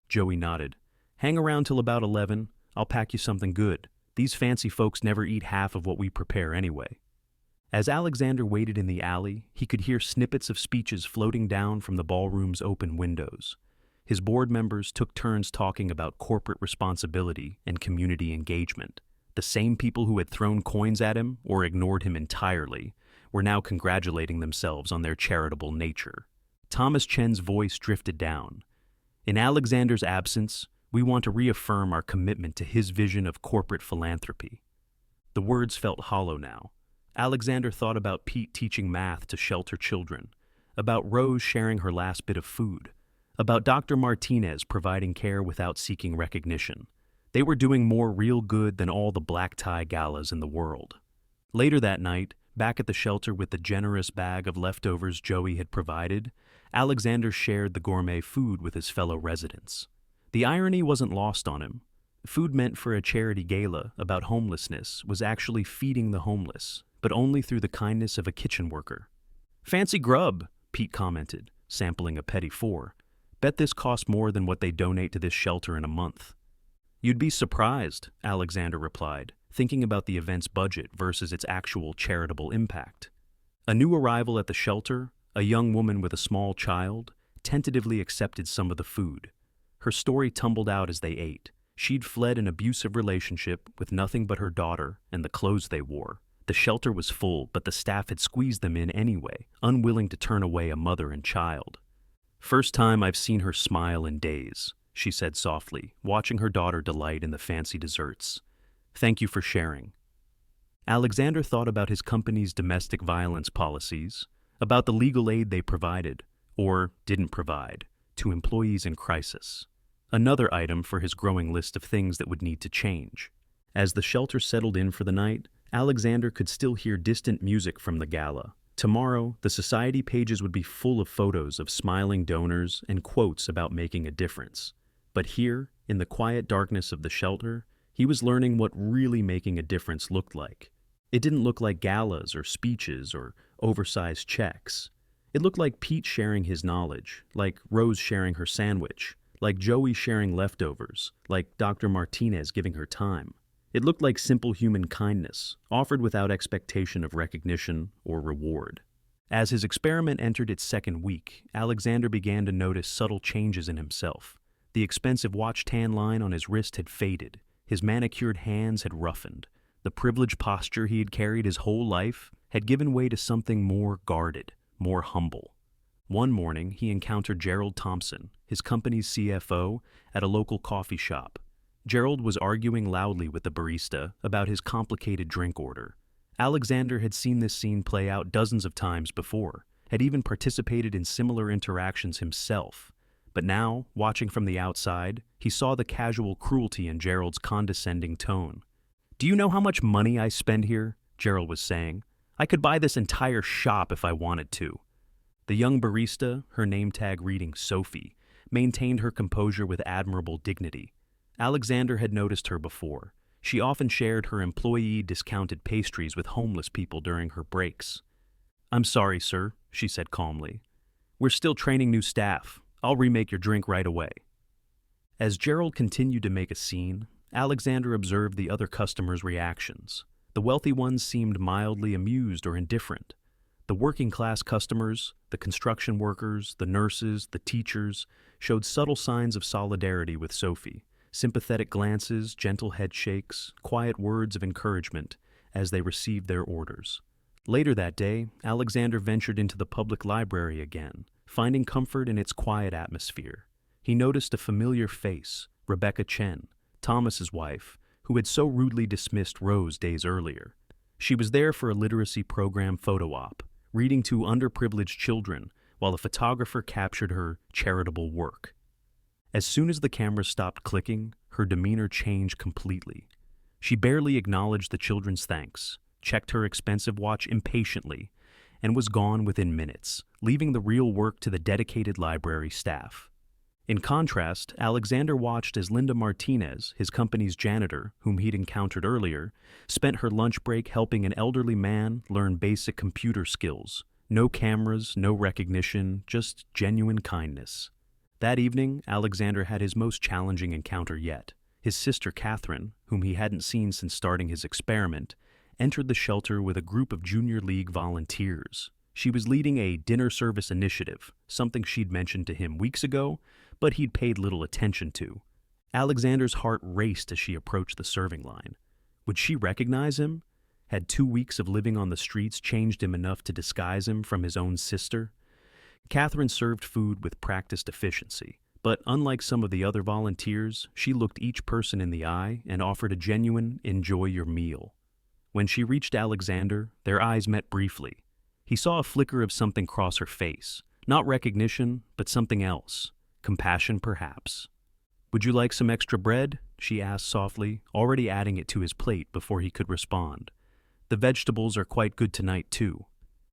Joey nodded. "Hang around till about 11. I'll pack you something good. These fancy folks never eat half of what we prepare anyway." As Alexander waited in the alley, he could hear snippets of speeches floating down from the ballroom's open windows. His board members took turns talking about corporate responsibility and community engagement. The same people who had thrown coins at him or ignored him entirely were now congratulating themselves on their charitable nature. Thomas Chen's voice drifted down. In Alexander's absence, we want to reaffirm our commitment to his vision of corporate philanthropy. The words felt hollow now. Alexander thought about Pete teaching math to shelter children, about Rose sharing her last bit of food, about Dr. Martinez providing care without seeking recognition. They were doing more real good than all the black tie galas in the world. Later that night, back at the shelter with the generous bag of leftovers Joey had provided, Alexander shared the gourmet food with his fellow residents. The irony wasn't lost on him. Food meant for a charity gala about homelessness was actually feeding the homeless, but only through the kindness of a kitchen worker. "Fancy grub," Pete commented, sampling a petit four. "Bet this costs more than what they donate to this shelter in a month." "You'd be surprised," Alexander replied, thinking about the event's budget versus its actual charitable impact. A new arrival at the shelter, a young woman with a small child, tentatively accepted some of the food. Her story tumbled out as they ate. She'd fled an abusive relationship with nothing but her daughter and the clothes they wore. The shelter was full, but the staff had squeezed them in anyway, unwilling to turn away a mother and child. "First time I've seen her smile in days," she said softly, watching her daughter delight in the fancy desserts. "Thank you for sharing." Alexander thought about his company's domestic violence policies, about the legal aid they provided, or didn't provide, to employees in crisis. Another item for his growing list of things that would need to change. As the shelter settled in for the night, Alexander could still hear distant music from the gala. Tomorrow, the society pages would be full of photos of smiling donors and quotes about making a difference. But here, in the quiet darkness of the shelter, he was learning what really making a difference looked like. It didn't look like galas or speeches or oversized checks. It looked like Pete sharing his knowledge, like Rose sharing her sandwich, like Joey sharing leftovers, like Dr. Martinez giving her time. It looked like simple human kindness, offered without expectation of recognition or reward. As his experiment entered its second week, Alexander began to notice subtle changes in himself. The expensive watch tan line on his wrist had faded. His manicured hands had roughened. The privileged posture he had carried his whole life had given way to something more guarded, more humble. One morning, he encountered Gerald Thompson, his company's CFO, at a local coffee shop. Gerald was arguing loudly with the barista about his complicated drink order. Alexander had seen this scene play out dozens of times before, had even participated in similar interactions himself. But now, watching from the outside, he saw the casual cruelty in Gerald's condescending tone. "Do you know how much money I spend here?" Gerald was saying. "I could buy this entire shop if I wanted to." The young barista, her name tag reading Sophie, maintained her composure with admirable dignity. Alexander had noticed her before. She often shared her employee-discounted pastries with homeless people during her breaks. "I'm sorry, sir," she said calmly. "We're still training new staff. I'll remake your drink right away." As Gerald continued to make a scene, Alexander observed the other customers' reactions. The wealthy ones seemed mildly amused or indifferent. The working-class customers, the construction workers, the nurses, the teachers, showed subtle signs of solidarity with Sophie. Sympathetic glances, gentle head shakes, quiet words of encouragement as they received their orders. Later that day, Alexander ventured into the public library again, finding comfort in its quiet atmosphere. He noticed a familiar face, Rebecca Chen, Thomas's wife, who had so rudely dismissed Rose days earlier. She was there for a literacy program photo op, reading to underprivileged children while a photographer captured her charitable work. As soon as the camera stopped clicking, her demeanor changed completely. She barely acknowledged the children's thanks, checked her expensive watch impatiently, and was gone within minutes, leaving the real work to the dedicated library staff. In contrast, Alexander watched as Linda Martinez, his company's janitor, whom he'd encountered earlier, spent her lunch break helping an elderly man learn basic computer skills. No cameras, no recognition, just genuine kindness. That evening, Alexander had his most challenging encounter yet. His sister Catherine, whom he hadn't seen since starting his experiment, entered the shelter with a group of Junior League volunteers. She was leading a dinner service initiative, something she'd mentioned to him weeks ago, but he'd paid little attention to. Alexander's heart raced as she approached the serving line. Would she recognize him? Had 2 weeks of living on the streets changed him enough to disguise him from his own sister? Catherine served food with practiced efficiency, but unlike some of the other volunteers, she looked each person in the eye and offered a genuine "enjoy your meal." When she reached Alexander, their eyes met briefly. He saw a flicker of something cross her face, not recognition, but something else. Compassion, perhaps. "Would you like some extra bread?" she asked softly, already adding it to his plate before he could respond. "The vegetables are quite good tonight, too."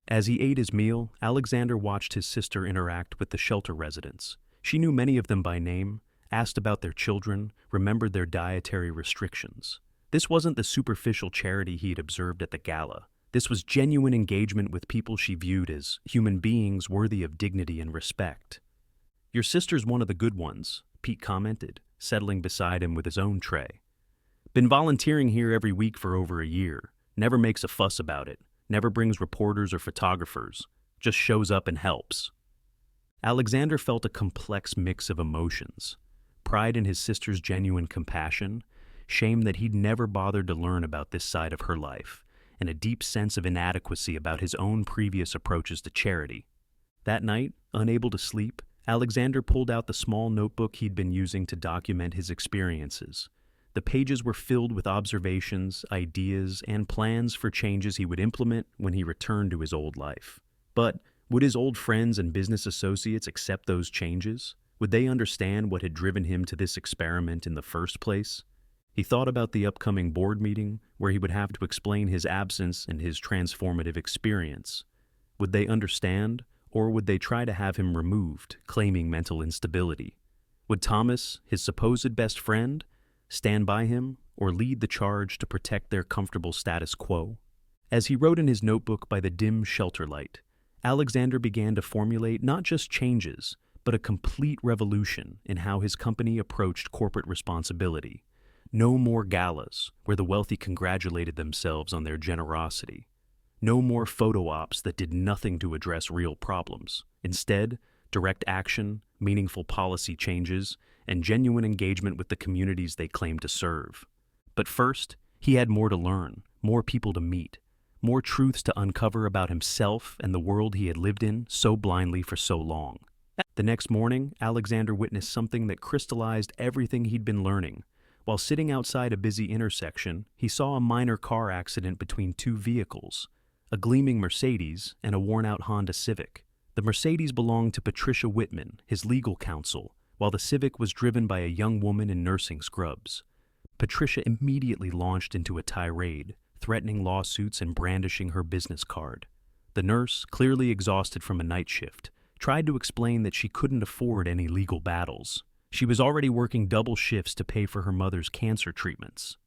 As he ate his meal, Alexander watched his sister interact with the shelter residents. She knew many of them by name, asked about their children, remembered their dietary restrictions. This wasn't the superficial charity he'd observed at the gala. This was genuine engagement with people she viewed as human beings worthy of dignity and respect. "Your sister's one of the good ones," Pete commented, settling beside him with his own tray. "Been volunteering here every week for over a year. Never makes a fuss about it. Never brings reporters or photographers. Just shows up and helps." Alexander felt a complex mix of emotions. Pride in his sister's genuine compassion, shame that he'd never bothered to learn about this side of her life, and a deep sense of inadequacy about his own previous approaches to charity. That night, unable to sleep, Alexander pulled out the small notebook he'd been using to document his experiences. The pages were filled with observations, ideas, and plans for changes he would implement when he returned to his old life. But would his old friends and business associates accept those changes? Would they understand what had driven him to this experiment in the first place? He thought about the upcoming board meeting, where he would have to explain his absence and his transformative experience. Would they understand, or would they try to have him removed, claiming mental instability? Would Thomas, his supposed best friend, stand by him or lead the charge to protect their comfortable status quo? As he wrote in his notebook by the dim shelter light, Alexander began to formulate not just changes, but a complete revolution in how his company approached corporate responsibility. No more galas where the wealthy congratulated themselves on their generosity. No more photo ops that did nothing to address real problems. Instead, direct action, meaningful policy changes, and genuine engagement with the communities they claimed to serve. But first, he had more to learn, more people to meet, more truths to uncover about himself and the world he had lived in so blindly for so long. The next morning, Alexander witnessed something that crystallized everything he'd been learning. While sitting outside a busy intersection, he saw a minor car accident between two vehicles, a gleaming Mercedes and a worn-out Honda Civic. The Mercedes belonged to Patricia Whitman, his legal counsel, while the Civic was driven by a young woman in nursing scrubs. Patricia immediately launched into a tirade, threatening lawsuits and brandishing her business card. The nurse, clearly exhausted from a night shift, tried to explain that she couldn't afford any legal battles. She was already working double shifts to pay for her mother's cancer treatments.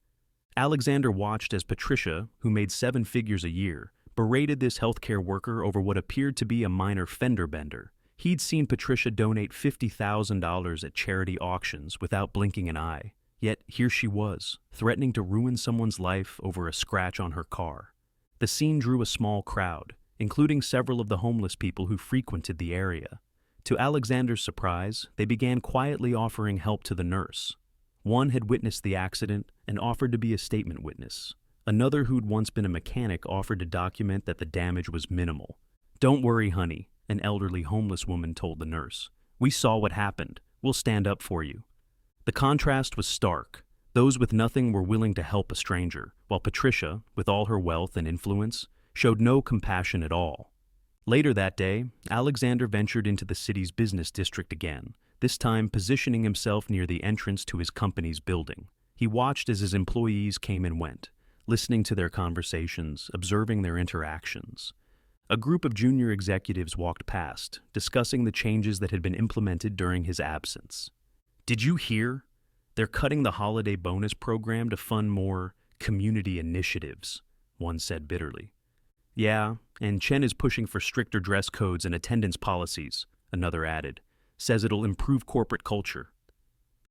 Alexander watched as Patricia, who made 7 figures a year, berated this healthcare worker over what appeared to be a minor fender bender. He'd seen Patricia donate $50,000 at charity auctions without blinking an eye. Yet here she was, threatening to ruin someone's life over a scratch on her car. The scene drew a small crowd, including several of the homeless people who frequented the area. To Alexander's surprise, they began quietly offering help to the nurse. One had witnessed the accident and offered to be a statement witness. Another, who'd once been a mechanic, offered to document that the damage was minimal. "Don't worry, honey," an elderly homeless woman told the nurse. "We saw what happened. We'll stand up for you." The contrast was stark. Those with nothing were willing to help a stranger, while Patricia, with all her wealth and influence, showed no compassion at all. Later that day, Alexander ventured into the city's business district again, this time positioning himself near the entrance to his company's building. He watched as his employees came and went, listening to their conversations, observing their interactions. A group of junior executives walked past, discussing the changes that had been implemented during his absence. "Did you hear? They're cutting the holiday bonus program to fund more community initiatives," one said bitterly. "Yeah, and Chen is pushing for stricter dress codes and attendance policies," another added. "Says it'll improve corporate culture."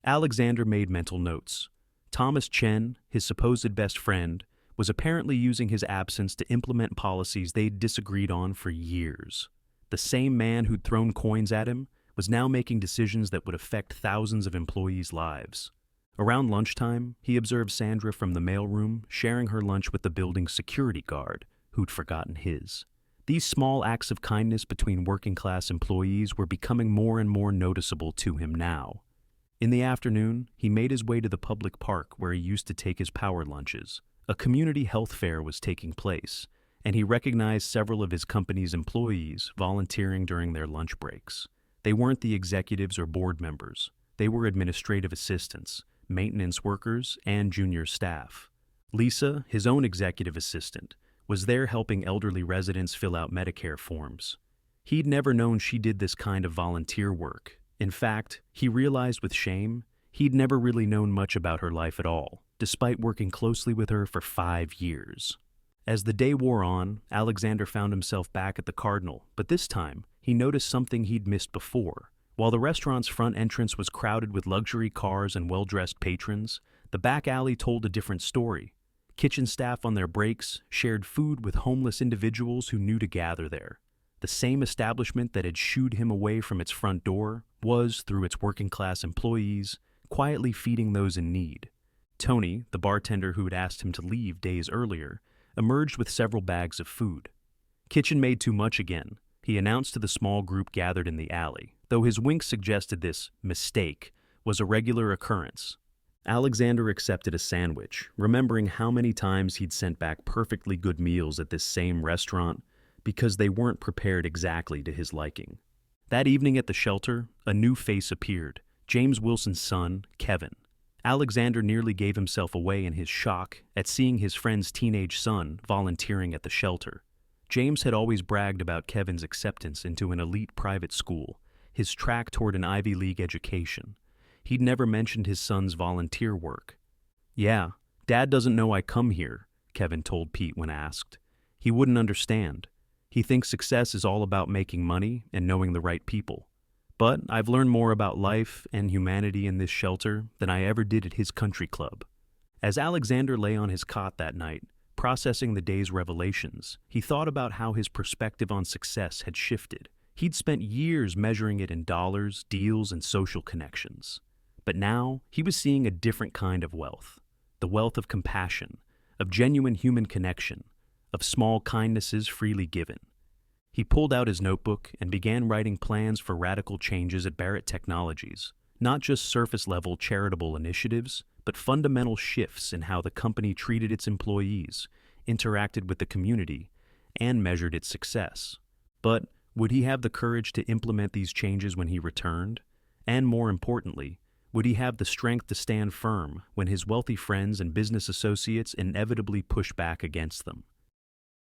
Alexander made mental notes. Thomas Chen, his supposed best friend, was apparently using his absence to implement policies they'd disagreed on for years. The same man who'd thrown coins at him was now making decisions that would affect thousands of employees' lives. Around lunchtime, he observed Sandra from the mailroom sharing her lunch with the building's security guard, who'd forgotten his. These small acts of kindness between working-class employees were becoming more and more noticeable to him now. In the afternoon, he made his way to the public park where he used to take his power lunches. A community health fair was taking place, and he recognized several of his company's employees volunteering during their lunch breaks. They weren't the executives or board members. They were administrative assistants, maintenance workers, and junior staff. Lisa, his own executive assistant, was there helping elderly residents fill out Medicare forms. He'd never known she did this kind of volunteer work. In fact, he realized with shame, he'd never really known much about her life at all, despite working closely with her for 5 years. As the day wore on, Alexander found himself back at the Cardinal, but this time, he noticed something he'd missed before. While the restaurant's front entrance was crowded with luxury cars and well-dressed patrons, the back alley told a different story. Kitchen staff on their breaks shared food with homeless individuals who knew to gather there. The same establishment that had shooed him away from its front door was, through its working-class employees, quietly feeding those in need. Tony, the bartender who had asked him to leave days earlier, emerged with several bags of food. "Kitchen made too much again," he announced to the small group gathered in the alley, though his wink suggested this mistake was a regular occurrence. Alexander accepted a sandwich, remembering how many times he'd sent back perfectly good meals at this same restaurant because they weren't prepared exactly to his liking. That evening at the shelter, a new face appeared, James Wilson's son, Kevin. Alexander nearly gave himself away in his shock at seeing his friend's teenage son volunteering at the shelter. James had always bragged about Kevin's acceptance into an elite private school, his track toward an Ivy League education. He'd never mentioned his son's volunteer work. "Yeah, Dad doesn't know I come here," Kevin told Pete when asked. "He wouldn't understand. He thinks success is all about making money and knowing the right people. But I've learned more about life and humanity in this shelter than I ever did at his country club." As Alexander lay on his cot that night, processing the day's revelations, he thought about how his perspective on success had shifted. He'd spent years measuring it in dollars, deals, and social connections. But now, he was seeing a different kind of wealth. The wealth of compassion, of genuine human connection, of small kindnesses freely given. He pulled out his notebook and began writing plans for radical changes at Barrett Technologies, not just surface-level charitable initiatives, but fundamental shifts in how the company treated its employees, interacted with the community, and measured its success. But would he have the courage to implement these changes when he returned? And more importantly, would he have the strength to stand firm when his wealthy friends and business associates inevitably pushed back against them?